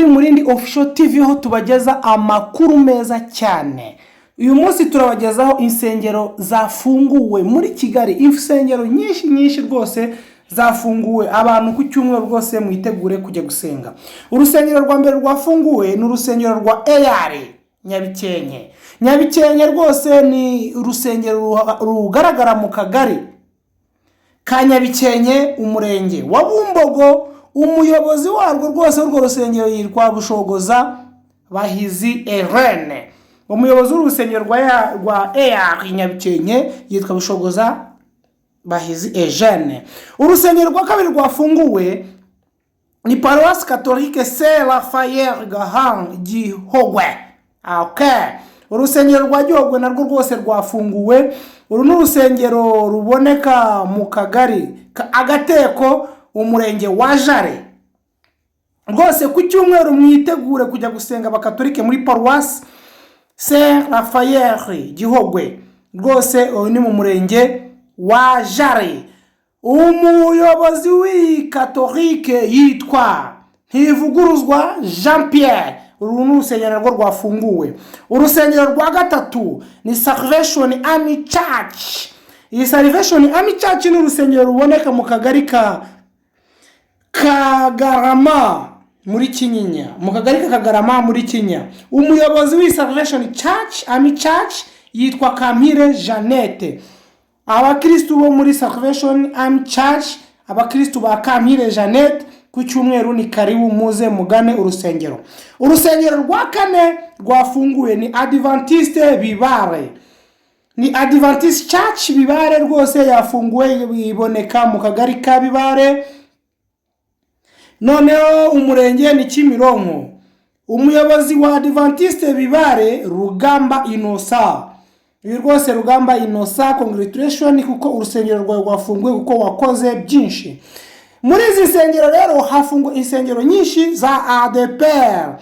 kuri Murindi Official TV ho tubageza amakuru meza cyane. Uyu munsi turabagezaho insengero zafunguwe muri Kigali. Insengero nyinshi rwose zafunguwe. Abantu ku cyumweru rwose mwitegure kujya gusenga. Urusengero rwa mbere rwafunguwe ni urusengero rwa AR Nyabikenke. Nyabikenke rwose ni urusengero rugaragara mu kagari ka Nyabikenke, umurenge wa Bumbogo. Umuyobozi warwo rwose urwo rusengero yitwa Bushogoza Bahizi Irene. Umuyobozi w'urusengero rwa AR Nyabikenke yitwa Bushogoza Bahizi Irene. Urusengero rwa kabiri rwafunguwe ni Paroisse Catholique Saint Raphaël Gahang Gihogwe. Okay. Urusengero rwa Gihogwe narwo rwose rwafunguwe. Uru ni urusengero ruboneka mu kagari Agateko, umurenge wa Jare. Rwose ku cyumweru mwitegure kujya gusenga abakatolike muri Paroisse Saint Raphaël Gihogwe. Rwose ni mu murenge wa Jare. Umuyobozi w'ikatolike yitwa Ntivuguruzwa Jean Pierre. Uru ni urusengero rwo rwafunguwe. Urusengero rwa gatatu ni Salvation Army Church. Iyi Salvation Army Church ni urusengero ruboneka mu kagari ka Kagarama muri Kinyinya. Mu kagari ka Kagarama muri Kinyinya. Umuyobozi w'i Salvation Church Army Church yitwa Kamire Jeannette. Abakristo bo muri Salvation Army Church, abakristo ba Kamire Jeannette, ku cyumweru ni karibu muze mugane urusengero. Urusengero rwa kane rwafunguye ni Adventiste Bibare. Ni Adventist Church Bibare rwose yafunguwe, iboneka mu kagari ka Bibare. Noneho umurenge ni Kimironko. Umuyobozi wa Adventiste Bibare Rugamba Innocent. Uyu rwose Rugamba Innocent, congratulations kuko urusengero rwawe rwafunguwe kuko wakoze byinshi. Muri izi nsengero rero hafunguwe insengero nyinshi za ADPR.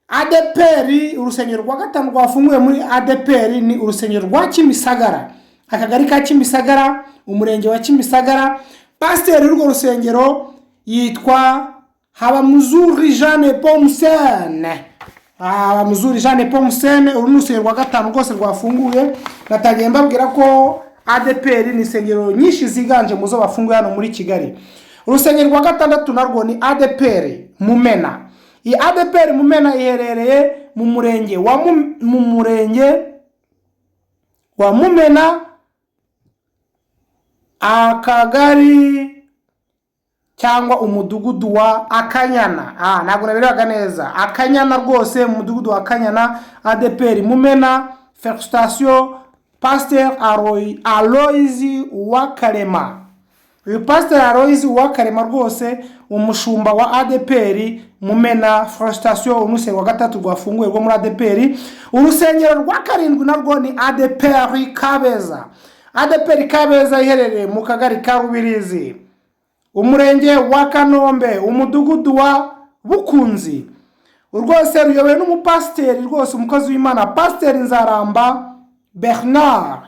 ADPR, urusengero rwa gatanu rwafunguwe muri ADPR ni urusengero rwa Kimisagara. Akagari ka Kimisagara, umurenge wa Kimisagara. Pasteur urwo rusengero yitwa Habamuzuri Jeanne Pomsene. Habamuzuri Jeanne Pomsene, uru rusengero rwa gatanu rwose rwafunguye. Natangiye mbabwira ko ADPR ni insengero nyinshi ziganje muzo bafunguye hano muri Kigali. Urusengero rwa gatandatu narwo ni ADPR Mumena. Iyi ADPR Mumena iherereye mu murenge wa Mumena, akagari cyangwa umudugudu wa Akanyana. Ntabwo nabiraga neza. Akanyana rwose, umudugudu wa Akanyana. ADPR Mumena. Felicitation Pasteur Aloys Uwakarema. Uyu Pasteur Aloys Uwakarema rwose umushumba wa ADPR Mumena. Felicitation, urusengero rwa gatatu rwafunguye rwo muri ADPR. Urusengero rwa karindwi narwo ni ADPR Kabeza. ADPR Kabeza iherereye mu kagari ka Rubirizi, umurenge wa Kanombe, umudugudu wa Bukunzi. Urwose ruyobowe n'umupasiteri rwose, umukozi w'Imana, Pasteur Nzaramba Bernard.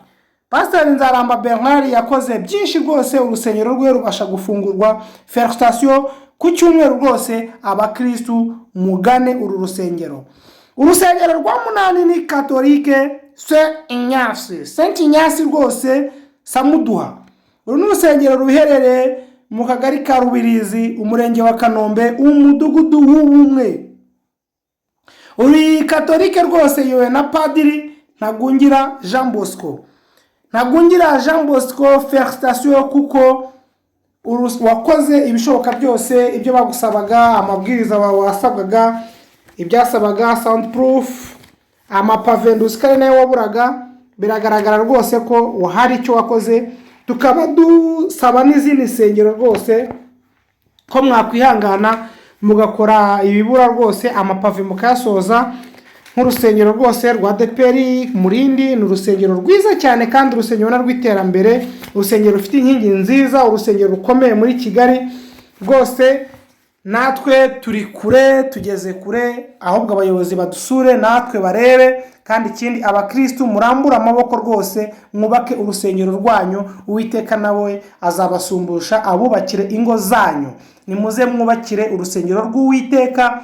Pasteur Nzaramba Bernard yakoze byinshi rwose, urusengero rwe rubasha gufungurwa. Felicitation ku cyumweru rwose abakristo mugane uru rusengero. Urusengero rwa munani ni Catholique Saint Ignace rwose Samuduha. Uru ni urusengero ruherereye mu kagari ka Rubirizi, umurenge wa Kanombe, umudugudu w'ubumwe. Uri Catholique rwose yowe na Padiri Ntagungira Jean Bosco. Ntagungira Jean Bosco, felicitation kuko wakoze ibishoboka byose, ibyo bagusabaga, amabwiriza wasabwaga, ibyasabaga soundproof, amapave ndusikare nayo waburaga. Biragaragara rwose ko hari icyo wakoze. Tukaba dusaba n'izindi nsengero rwose ko mwakwihangana mugakora ibibura rwose, amapave mukayasoza. Nk'urusengero rwose rwa ADPR Murindi ni urusengero rwiza cyane kandi urusengero narw'iterambere, urusengero rufite inkingi nziza, urusengero rukomeye muri Kigali rwose. Natwe turi kure, tugeze kure, ahubwo abayobozi badusure natwe barebe. Kandi ikindi, abakristo murambura amaboko rwose, mwubake urusengero rwanyu. Uwiteka nawe azabasumbusha abubakire ingo zanyu. Nimuze mwubakire urusengero rw'Uwiteka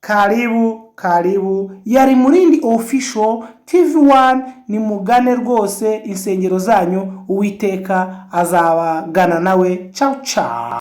karibu yari Murindi official TV1, ni mugane rwose insengero zanyu, Uwiteka azabagana nawe. Ciao ciao.